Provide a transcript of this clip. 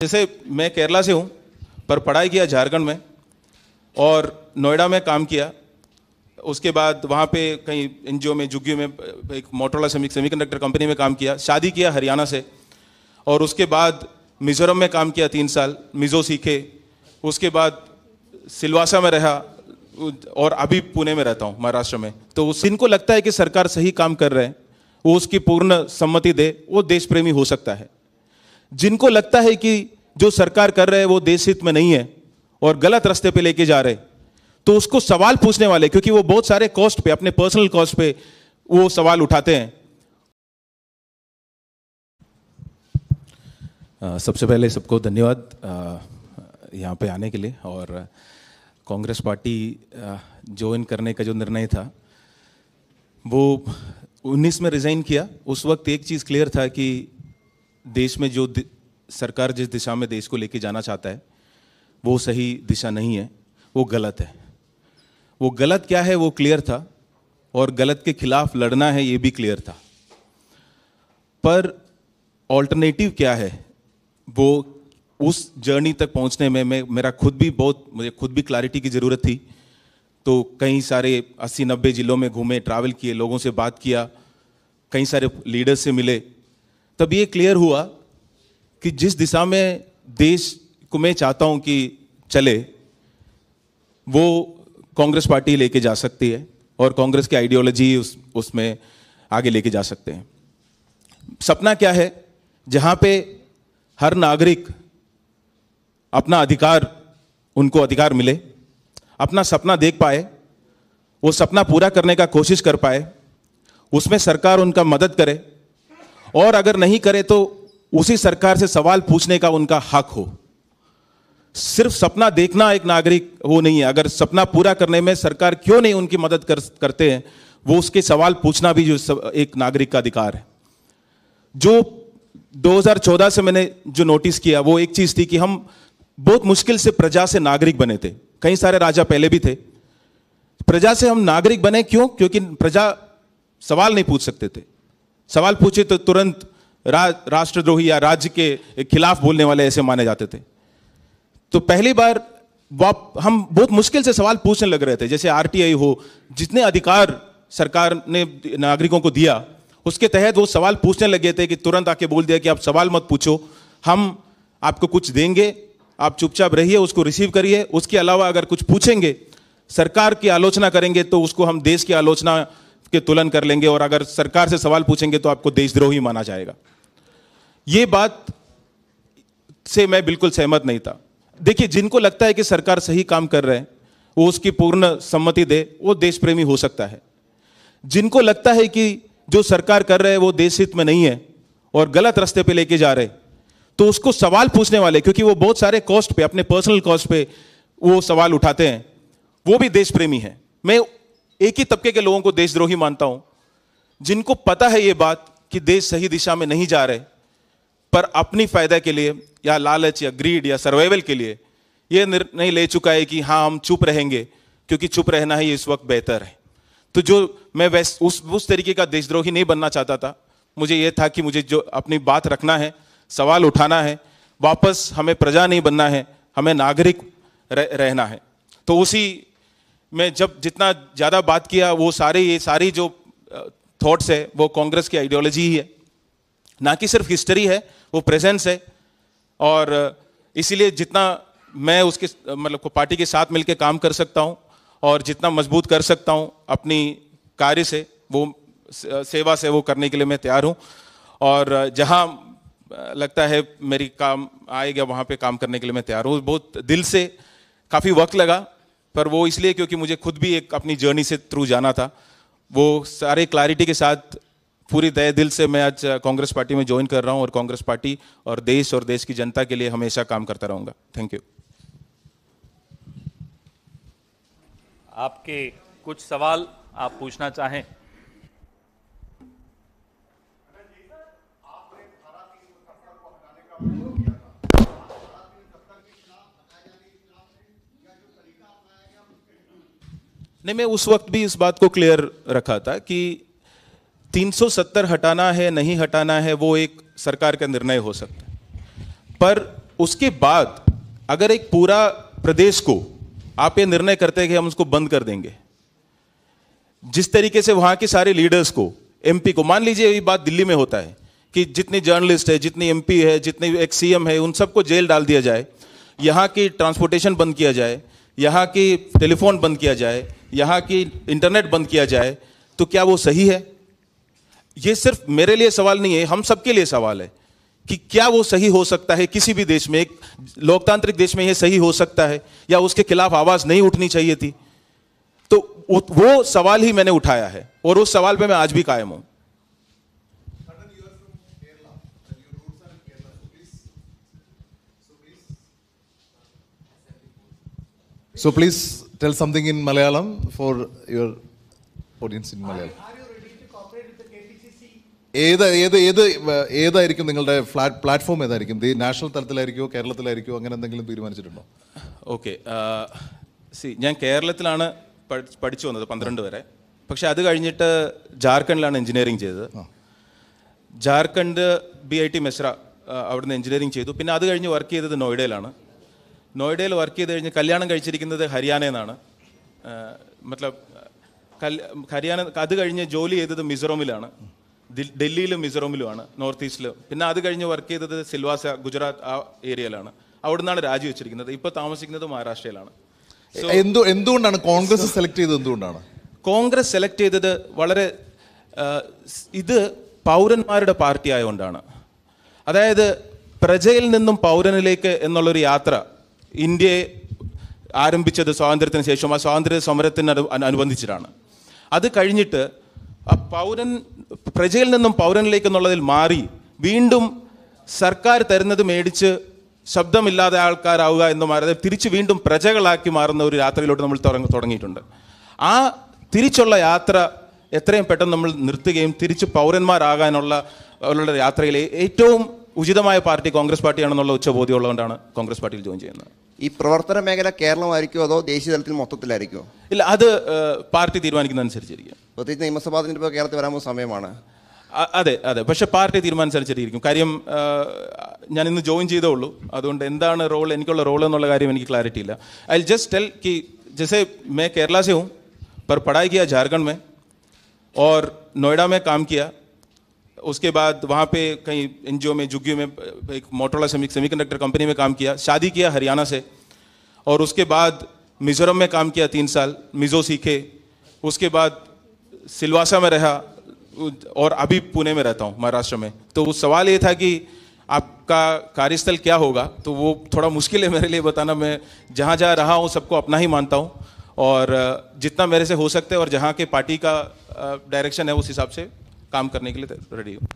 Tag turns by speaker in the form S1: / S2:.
S1: जैसे मैं केरला से हूँ पर पढ़ाई किया झारखंड में और नोएडा में काम किया। उसके बाद वहाँ पे कहीं एनजीओ में जुग्गी में एक मोटरोला सेमीकंडक्टर कंपनी में काम किया। शादी किया हरियाणा से और उसके बाद मिज़ोरम में काम किया 3 साल, मिज़ो सीखे। उसके बाद सिलवासा में रहा और अभी पुणे में रहता हूँ महाराष्ट्र में। तो जिनको लगता है कि सरकार सही काम कर रहे हैं वो उसकी पूर्ण सम्मति दे, वो देश प्रेमी हो सकता है। जिनको लगता है कि जो सरकार कर रहे हैं वो देश हित में नहीं है और गलत रास्ते पे लेके जा रहे हैं, तो उसको सवाल पूछने वाले, क्योंकि वो बहुत सारे कॉस्ट पे, अपने पर्सनल कॉस्ट पे वो सवाल उठाते हैं। सबसे पहले सबको धन्यवाद यहाँ पे आने के लिए। और कांग्रेस पार्टी ज्वाइन करने का जो निर्णय था वो 19 में रिजाइन किया। उस वक्त एक चीज़ क्लियर था कि देश में जो सरकार जिस दिशा में देश को लेके जाना चाहता है वो सही दिशा नहीं है, वो गलत है। वो गलत क्या है वो क्लियर था और गलत के खिलाफ लड़ना है ये भी क्लियर था। पर ऑल्टरनेटिव क्या है वो उस जर्नी तक पहुंचने में मुझे खुद भी क्लैरिटी की ज़रूरत थी। तो कई सारे 80-90 जिलों में घूमे, ट्रैवल किए, लोगों से बात किया, कई सारे लीडर्स से मिले। तब ये क्लियर हुआ कि जिस दिशा में देश को मैं चाहता हूं कि चले वो कांग्रेस पार्टी लेके जा सकती है और कांग्रेस की आइडियोलॉजी उसमें आगे लेके जा सकते हैं। सपना क्या है? जहां पे हर नागरिक अपना अधिकार, उनको अधिकार मिले, अपना सपना देख पाए, वो सपना पूरा करने का कोशिश कर पाए, उसमें सरकार उनका मदद करे और अगर नहीं करे तो उसी सरकार से सवाल पूछने का उनका हक हो। सिर्फ सपना देखना एक नागरिक वो नहीं है। अगर सपना पूरा करने में सरकार क्यों नहीं उनकी मदद करते हैं, वो उसके सवाल पूछना भी जो एक नागरिक का अधिकार है। जो 2014 से मैंने जो नोटिस किया वो एक चीज थी कि हम बहुत मुश्किल से प्रजा से नागरिक बने थे। कई सारे राजा पहले भी थे। प्रजा से हम नागरिक बने क्यों? क्योंकि प्रजा सवाल नहीं पूछ सकते थे। सवाल पूछे तो तुरंत राष्ट्रद्रोही या राज्य के खिलाफ बोलने वाले ऐसे माने जाते थे। तो पहली बार हम बहुत मुश्किल से सवाल पूछने लग रहे थे। जैसे आरटीआई हो, जितने अधिकार सरकार ने नागरिकों को दिया उसके तहत वो सवाल पूछने लगे थे कि तुरंत आके बोल दिया कि आप सवाल मत पूछो, हम आपको कुछ देंगे, आप चुपचाप रहिए, उसको रिसीव करिए। उसके अलावा अगर कुछ पूछेंगे, सरकार की आलोचना करेंगे तो उसको हम देश की आलोचना के तुलन कर लेंगे और अगर सरकार से सवाल पूछेंगे तो आपको देशद्रोही माना जाएगा। ये बात से मैं बिल्कुल सहमत नहीं था। देखिए, जिनको लगता है कि सरकार सही काम कर रहे हैं वो उसकी पूर्ण सम्मति दे, वो देश प्रेमी हो सकता है। जिनको लगता है कि जो सरकार कर रहे हैं वो देश हित में नहीं है और गलत रास्ते पे लेके जा रहे, तो उसको सवाल पूछने वाले, क्योंकि वो बहुत सारे कॉस्ट पे, अपने पर्सनल कॉस्ट पे वो सवाल उठाते हैं, वो भी देश प्रेमी है। मैं एक ही तबके के लोगों को देशद्रोही मानता हूं, जिनको पता है ये बात कि देश सही दिशा में नहीं जा रहे, पर अपनी फायदा के लिए या लालच या ग्रीड या सर्वाइवल के लिए ये निर्णय ले चुका है कि हाँ हम चुप रहेंगे क्योंकि चुप रहना ही इस वक्त बेहतर है। तो जो मैं उस तरीके का देशद्रोही नहीं बनना चाहता था। मुझे ये था कि मुझे जो अपनी बात रखना है, सवाल उठाना है, वापस हमें प्रजा नहीं बनना है, हमें नागरिक रहना है। तो उसी में जब जितना ज़्यादा बात किया वो ये सारी जो थॉट्स है वो कांग्रेस की आइडियोलॉजी ही है, ना कि सिर्फ हिस्ट्री है, वो प्रेजेंस है। और इसीलिए जितना मैं उसके मतलब पार्टी के साथ मिलकर काम कर सकता हूँ और जितना मजबूत कर सकता हूँ अपनी कार्य से, वो सेवा से वो करने के लिए मैं तैयार हूँ। और जहाँ लगता है मेरी काम आएगा वहाँ पे काम करने के लिए मैं तैयार हूँ। बहुत दिल से, काफ़ी वक्त लगा, पर वो इसलिए क्योंकि मुझे खुद भी एक अपनी जर्नी से थ्रू जाना था। वो सारे क्लैरिटी के साथ पूरी तहे दिल से मैं आज कांग्रेस पार्टी में ज्वाइन कर रहा हूँ और कांग्रेस पार्टी और देश की जनता के लिए हमेशा काम करता रहूँगा। Thank you.
S2: आपके कुछ सवाल आप पूछना चाहें?
S1: नहीं, मैं उस वक्त भी इस बात को क्लियर रखा था कि 370 हटाना है नहीं हटाना है वो एक सरकार का निर्णय हो सकता है, पर उसके बाद अगर एक पूरा प्रदेश को आप ये निर्णय करते हैं कि हम उसको बंद कर देंगे, जिस तरीके से वहां के सारे लीडर्स को, एमपी को, मान लीजिए ये बात दिल्ली में होता है कि जितनी जर्नलिस्ट है, जितनी एमपी है, जितनी एक सीएम है, उन सबको जेल डाल दिया जाए, यहाँ की ट्रांसपोर्टेशन बंद किया जाए, यहाँ की टेलीफोन बंद किया जाए, यहाँ की इंटरनेट बंद किया जाए, तो क्या वो सही है? ये सिर्फ मेरे लिए सवाल नहीं है, हम सबके लिए सवाल है कि क्या वो सही हो सकता है? किसी भी देश में, एक लोकतांत्रिक देश में, ये सही हो सकता है या उसके खिलाफ आवाज नहीं उठनी चाहिए थी? तो वो सवाल ही मैंने उठाया है और उस सवाल पे मैं आज भी कायम हूं।
S3: So please tell something in Malayalam for your audience in Malayalam. ഏതായിരിക്കും നിങ്ങളുടെ പ്ലാറ്റ്ഫോം? ഏതായിരിക്കും? നാഷണൽ തലത്തിലായിരിക്കുമോ കേരളത്തിലായിരിക്കുമോ അങ്ങനെ എന്തെങ്കിലും തീരുമാനിച്ചിട്ടുണ്ടോ?
S1: ഓക്കെ, ഞാൻ കേരളത്തിലാണ് പഠിച്ചു വന്നത് 12 വരെ. പക്ഷെ അത് കഴിഞ്ഞിട്ട് ജാർഖണ്ഡിലാണ് എഞ്ചിനീയറിംഗ് ചെയ്തത്. ജാർഖണ്ഡ് BIT മെസ്ര അവിടുന്ന് എഞ്ചിനീയറിംഗ് ചെയ്തു. പിന്നെ അത് കഴിഞ്ഞ് വർക്ക് ചെയ്തത് നോയിഡയിലാണ്. നോയിഡയിൽ വർക്ക് ചെയ്ത് കഴിഞ്ഞ് കല്യാണം കഴിച്ചിരിക്കുന്നത് ഹരിയാനയിൽ നിന്നാണ്. മത്ലബ് ഹരിയാന. അത് കഴിഞ്ഞ് ജോലി ചെയ്തത് മിസോറമിലാണ്, ഡൽഹിയിലും മിസോറമിലുമാണ്, നോർത്ത് ഈസ്റ്റിലും. പിന്നെ അത് കഴിഞ്ഞ് വർക്ക് ചെയ്തത് സിൽവാസ, ഗുജറാത്ത് ആ ഏരിയയിലാണ്. അവിടെ നിന്നാണ് രാജിവെച്ചിരിക്കുന്നത്. ഇപ്പോൾ താമസിക്കുന്നത് മഹാരാഷ്ട്രയിലാണ്.
S3: എന്തുകൊണ്ടാണ് കോൺഗ്രസ് സെലക്ട് ചെയ്തത്? എന്തുകൊണ്ടാണ്
S1: കോൺഗ്രസ് സെലക്ട് ചെയ്തത്? വളരെ ഇത് പൗരന്മാരുടെ പാർട്ടി ആയതുകൊണ്ടാണ്. അതായത് പ്രജയിൽ നിന്നും പൗരനിലേക്ക് എന്നുള്ളൊരു യാത്ര ഇന്ത്യയെ ആരംഭിച്ചത് സ്വാതന്ത്ര്യത്തിന് ശേഷം, ആ സ്വാതന്ത്ര്യ സമരത്തിന് അനുബന്ധിച്ചിട്ടാണ്. അത് കഴിഞ്ഞിട്ട് ആ പ്രജയിൽ നിന്നും പൗരനിലേക്ക് എന്നുള്ളതിൽ മാറി വീണ്ടും സർക്കാർ തരുന്നത് മേടിച്ച് ശബ്ദമില്ലാതെ ആൾക്കാരാവുക എന്ന് മാറി തിരിച്ച് വീണ്ടും പ്രജകളാക്കി മാറുന്ന ഒരു യാത്രയിലോട്ട് നമ്മൾ തുടങ്ങിയിട്ടുണ്ട്. ആ തിരിച്ചുള്ള യാത്ര എത്രയും പെട്ടെന്ന് നമ്മൾ നിർത്തുകയും തിരിച്ച് പൗരന്മാരാകാനുള്ള യാത്രയിലെ ഏറ്റവും ഉചിതമായ പാർട്ടി കോൺഗ്രസ് പാർട്ടിയാണെന്നുള്ള ഉച്ചബോധ്യമുള്ളതുകൊണ്ടാണ് കോൺഗ്രസ് പാർട്ടിയിൽ ജോയിൻ ചെയ്യുന്നത്.
S4: ഈ പ്രവർത്തന മേഖല കേരളമായിരിക്കുമോ അതോ ദേശീയ തലത്തിൽ മൊത്തത്തിലായിരിക്കുമോ?
S1: ഇല്ല, അത് പാർട്ടി തീരുമാനിക്കുന്നതനുസരിച്ചിരിക്കും.
S4: പ്രത്യേകിച്ച് നിയമസഭാ തെരഞ്ഞെടുപ്പ് കേരളത്തിൽ വരാൻ പോകുന്ന സമയമാണ്.
S1: അതെ, പക്ഷെ പാർട്ടി തീരുമാനിച്ചനുസരിച്ചിരിക്കും. കാര്യം ഞാൻ ഇന്ന് ജോയിൻ ചെയ്തേ ഉള്ളൂ. അതുകൊണ്ട് എന്താണ് റോൾ, എനിക്കുള്ള റോൾ എന്നുള്ള കാര്യം എനിക്ക് ക്ലാരിറ്റി ഇല്ല. ഐ ജസ്റ്റ് टेल कि जैसे मैं केरला से हूँ पर पढ़ाई किया झारखंड में और नोएडा में काम किया. उसके बाद वहाँ पे कहीं NGO में, जुग्गी में, एक मोटरोला सेमीकंडक्टर कंपनी में काम किया. शादी किया हरियाणा से और उसके बाद मिज़ोरम में काम किया 3 साल, मिज़ो सीखे. उसके बाद सिलवासा में रहा और अभी पुणे में रहता हूँ, महाराष्ट्र में. तो उस सवाल ये था कि आपका कार्यस्थल क्या होगा, तो वो थोड़ा मुश्किल है मेरे लिए बताना. मैं जहाँ जहाँ रहा हूँ सबको अपना ही मानता हूँ और जितना मेरे से हो सकता है और जहाँ के पार्टी का डायरेक्शन है उस हिसाब से काम करने के लिए रेडी हूँ.